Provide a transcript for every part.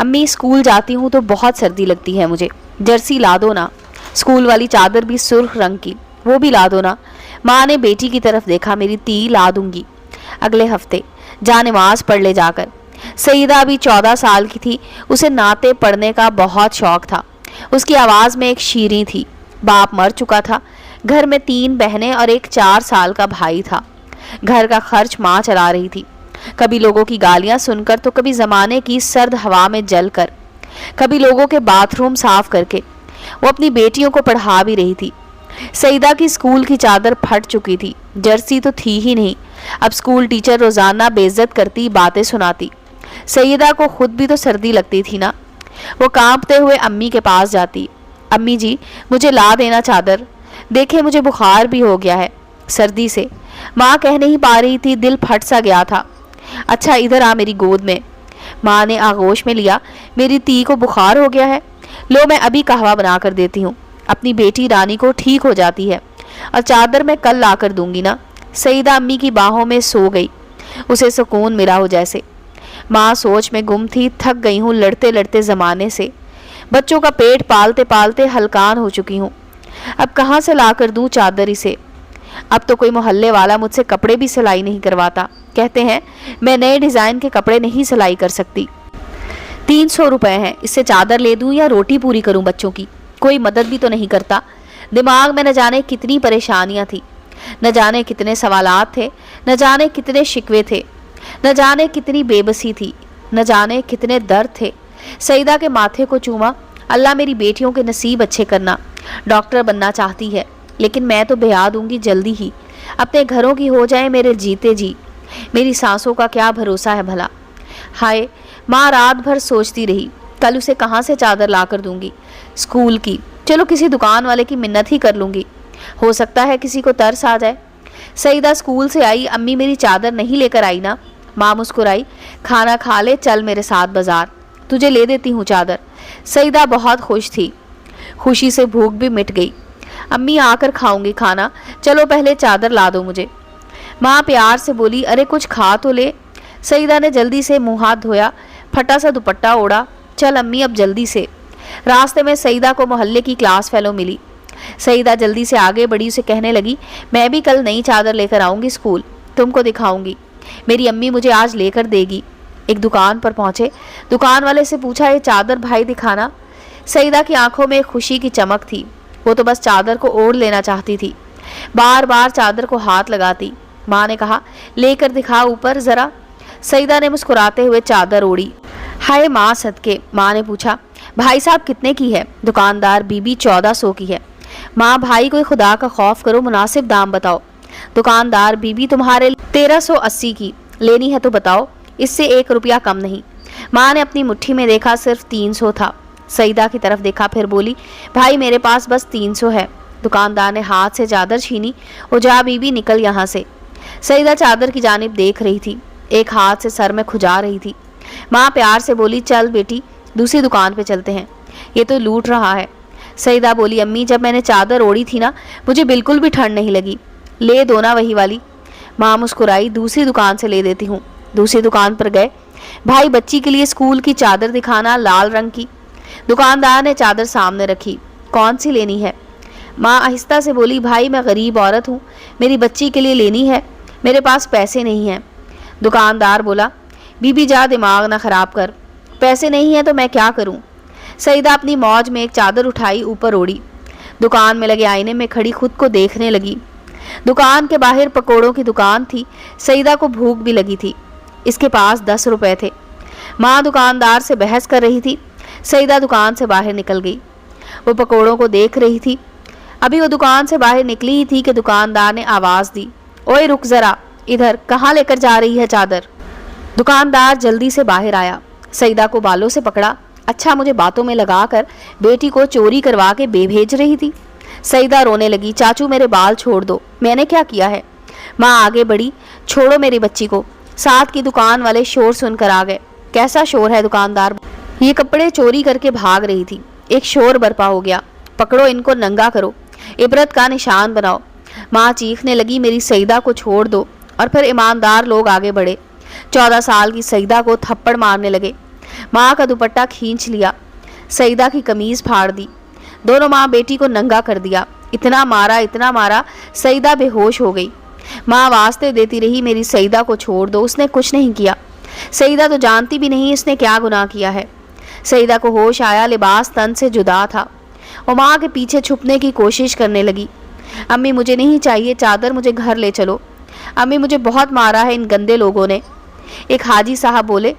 अम्मी स्कूल जाती हूँ तो बहुत सर्दी लगती है मुझे, जर्सी ला दो ना, स्कूल वाली चादर भी सुर्ख रंग की, वो भी ला दो ना। माँ ने बेटी की तरफ देखा, मेरी ती ला दूंगी अगले हफ्ते, जा नमाज पढ़ ले जाकर। सईदा अभी 14 साल की थी, उसे नाते पढ़ने का बहुत शौक था। उसकी आवाज़ में एक शीरी थी। बाप मर चुका था, घर में 3 बहनें और एक 4 साल का भाई था। घर का खर्च माँ चला रही थी, कभी लोगों की गालियां सुनकर तो कभी ज़माने की सर्द हवा में जलकर, कभी लोगों के बाथरूम साफ करके। वो अपनी बेटियों को पढ़ा भी रही थी। सईदा की स्कूल की चादर फट चुकी थी, जर्सी तो थी ही नहीं। अब स्कूल टीचर रोज़ाना बेइज्जत करती, बातें सुनाती। सईदा को खुद भी तो सर्दी लगती थी ना। वो कांपते हुए अम्मी के पास जाती, अम्मी जी मुझे ला देना चादर, देखे मुझे बुखार भी हो गया है सर्दी से। माँ कह नहीं पा रही थी, दिल फट सा गया था। अच्छा इधर आ मेरी गोद में। माँ ने आगोश में लिया, मेरी ती को बुखार हो गया है, लो मैं अभी कहवा बना कर देती हूँ, अपनी बेटी रानी को ठीक हो जाती है, और चादर मैं कल ला कर दूंगी ना। सईदा अम्मी की बाहों में सो गई, उसे सुकून मिला हो जैसे। माँ सोच में गुम थी, थक गई हूँ लड़ते लड़ते ज़माने से, बच्चों का पेट पालते पालते हलकान हो चुकी हूँ, अब कहाँ से ला कर दूँ चादर इसे। अब तो कोई मोहल्ले वाला मुझसे कपड़े भी सिलाई नहीं करवाता, कहते हैं मैं नए डिज़ाइन के कपड़े नहीं सिलाई कर सकती। 300 रुपये हैं, इससे चादर ले दूँ या रोटी पूरी करूँ बच्चों की, कोई मदद भी तो नहीं करता। दिमाग में न जाने कितनी परेशानियाँ थी, न जाने कितने सवालात थे, न जाने कितने शिकवे थे, न जाने कितनी बेबसी थी, न जाने कितने दर्द थे। सईदा के माथे को चूमा, अल्लाह मेरी बेटियों के नसीब अच्छे करना। डॉक्टर बनना चाहती है, लेकिन मैं तो ब्याह दूंगी जल्दी ही, अपने घरों की हो जाए मेरे जीते जी। मेरी सांसों का क्या भरोसा है भला। हाय, माँ रात भर सोचती रही, कल उसे कहाँ से चादर ला कर दूंगी स्कूल की। चलो किसी दुकान वाले की मिन्नत ही कर लूँगी, हो सकता है किसी को तरस आ जाए। सईदा स्कूल से आई, अम्मी मेरी चादर नहीं लेकर आई ना। माँ मुस्कुराई, खाना खा ले, चल मेरे साथ बाजार, तुझे ले देती हूँ चादर। सईदा बहुत खुश थी, खुशी से भूख भी मिट गई। अम्मी आकर खाऊंगी खाना, चलो पहले चादर ला दो मुझे। माँ प्यार से बोली, अरे कुछ खा तो ले। सईदा ने जल्दी से मुँह हाथ धोया, फटा सा दुपट्टा ओढ़ा, चल अम्मी अब जल्दी से। रास्ते में सईदा को मोहल्ले की क्लास फेलो मिली। सईदा जल्दी से आगे बढ़ी, उसे कहने लगी, मैं भी कल नई चादर लेकर आऊँगी स्कूल, तुमको दिखाऊंगी, मेरी अम्मी मुझे आज लेकर देगी। एक दुकान पर पहुँचे, दुकान वाले से पूछा, ये चादर भाई दिखाना। सईदा की आंखों में खुशी की चमक थी, वो तो बस चादर को ओढ़ लेना चाहती थी, बार बार चादर को हाथ लगाती। माँ ने कहा, लेकर दिखा ऊपर ज़रा। सईदा ने मुस्कुराते हुए चादर ओढ़ी। हाय माँ सदके। माँ ने पूछा, भाई साहब कितने की है? दुकानदार, बीबी 1400 की है। माँ, भाई कोई खुदा का खौफ करो, मुनासिब दाम बताओ। दुकानदार, बीबी तुम्हारे 1380 की, लेनी है तो बताओ, इससे 1 रुपया कम नहीं। माँ ने अपनी मुट्ठी में देखा, सिर्फ 300 था। सईदा की तरफ देखा, फिर बोली, भाई मेरे पास बस 300 है। दुकानदार ने हाथ से चादर छीनी, ओ जा बीबी निकल यहाँ से। सईदा चादर की जानिब देख रही थी, एक हाथ से सर में खुजा रही थी। माँ प्यार से बोली, चल बेटी दूसरी दुकान पे चलते हैं, ये तो लूट रहा है। सईदा बोली, अम्मी जब मैंने चादर ओढ़ी थी ना, मुझे बिल्कुल भी ठंड नहीं लगी, ले दो ना वही वाली। माँ मुस्कुराई, दूसरी दुकान से ले देती हूँ। दूसरी दुकान पर गए, भाई बच्ची के लिए स्कूल की चादर दिखाना, लाल रंग की। दुकानदार ने चादर सामने रखी, कौन सी लेनी है? माँ आहिस्ता से बोली, भाई मैं गरीब औरत हूँ, मेरी बच्ची के लिए लेनी है, मेरे पास पैसे नहीं हैं। दुकानदार बोला, बीबी जा दिमाग ना ख़राब कर, पैसे नहीं हैं तो मैं क्या करूँ। सईदा अपनी मौज में एक चादर उठाई, ऊपर ओढ़ी, दुकान में लगे आईने में खड़ी खुद को देखने लगी। दुकान के बाहर पकोड़ों की दुकान थी। सईदा को भूख भी लगी थी, इसके पास 10 रुपए थे। माँ दुकानदार से बहस कर रही थी। सईदा दुकान से बाहर निकल गई, वो पकोड़ों को देख रही थी। अभी वो दुकान से बाहर निकली ही थी कि दुकानदार ने आवाज़ दी, ओए रुक ज़रा, इधर कहाँ लेकर जा रही है चादर? दुकानदार जल्दी से बाहर आया, सईदा को बालों से पकड़ा। अच्छा, मुझे बातों में लगाकर बेटी को चोरी करवा के भेज रही थी। सईदा रोने लगी, चाचू मेरे बाल छोड़ दो, मैंने क्या किया है? माँ आगे बढ़ी, छोड़ो मेरी बच्ची को। साथ की दुकान वाले शोर सुनकर आ गए। कैसा शोर है? दुकानदार, ये कपड़े चोरी करके भाग रही थी। एक शोर बर्पा हो गया, पकड़ो इनको, नंगा करो, इबरत का निशान बनाओ। माँ चीखने लगी, मेरी सईदा को छोड़ दो। और फिर ईमानदार लोग आगे बढ़े, 14 साल की सईदा को थप्पड़ मारने लगे। माँ का दुपट्टा खींच लिया, सईदा की कमीज फाड़ दी, दोनों माँ बेटी को नंगा कर दिया। इतना मारा, सईदा बेहोश हो गई। माँ वास्ते देती रही, मेरी सईदा को छोड़ दो, उसने कुछ नहीं किया। सईदा तो जानती भी नहीं इसने क्या गुनाह किया है। सईदा को होश आया, लिबास तन से जुदा था। वो माँ के पीछे छुपने की कोशिश करने लगी। अम्मी मुझे नहीं चाहिए चादर, मुझे घर ले चलो। अम्मी मुझे बहुत मारा है इन गंदे लोगों ने। एक हाजी साहब बोले,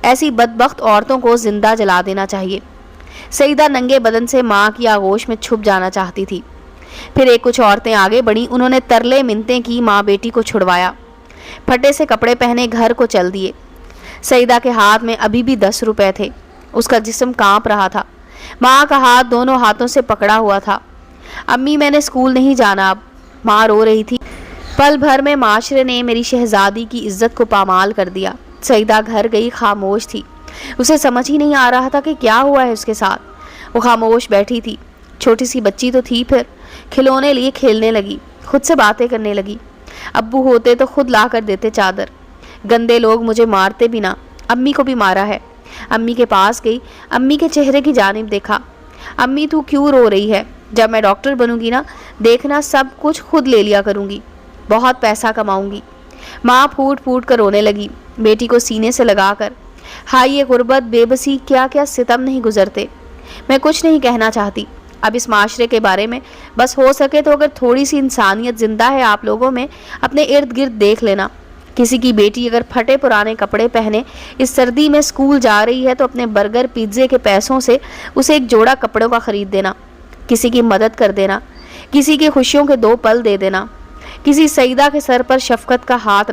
ऐसी बदबख्त औरतों को जिंदा जला देना चाहिए। सईदा नंगे बदन से माँ की आगोश में छुप जाना चाहती थी। फिर एक कुछ औरतें आगे बढ़ीं, उन्होंने तरले मिन्नतें की, माँ बेटी को छुड़वाया। फटे से कपड़े पहने घर को चल दिए। सईदा के हाथ में अभी भी 10 रुपए थे। उसका जिस्म कांप रहा था। माँ का हाथ दोनों हाथों से पकड़ा हुआ था। अम्मी मैंने स्कूल नहीं जाना अब। माँ रो रही थी। पल भर में माशरे ने मेरी शहजादी की इज्जत को पामाल कर दिया। सईदा घर गई, खामोश थी। उसे समझ ही नहीं आ रहा था कि क्या हुआ है उसके साथ। वो खामोश बैठी थी। छोटी सी बच्ची तो थी, फिर खिलौने लिए खेलने लगी, खुद से बातें करने लगी। अब्बू होते तो खुद ला कर देते चादर। गंदे लोग मुझे मारते भी ना, अम्मी को भी मारा है। अम्मी के पास गई, अम्मी के चेहरे की जानिब देखा। अम्मी तू क्यों रो रही है? जब मैं डॉक्टर बनूंगी ना, देखना सब कुछ खुद ले लिया करूंगी, बहुत पैसा कमाऊंगी। माँ फूट फूट कर रोने लगी, बेटी को सीने से लगाकर। हाय ये गुर्बत, बेबसी, क्या क्या सितम नहीं गुजरते। मैं कुछ नहीं कहना चाहती अब इस माशरे के बारे में। बस हो सके तो अगर थोड़ी सी इंसानियत जिंदा है आप लोगों में, अपने इर्द गिर्द देख लेना। किसी की बेटी अगर फटे पुराने कपड़े पहने इस सर्दी में स्कूल जा रही है तो अपने बर्गर पिज्जे के पैसों से उसे एक जोड़ा कपड़ों का खरीद देना। किसी की मदद कर देना, किसी की खुशियों के 2 पल दे देना। किसी सईदा के सर पर शफकत का हाथ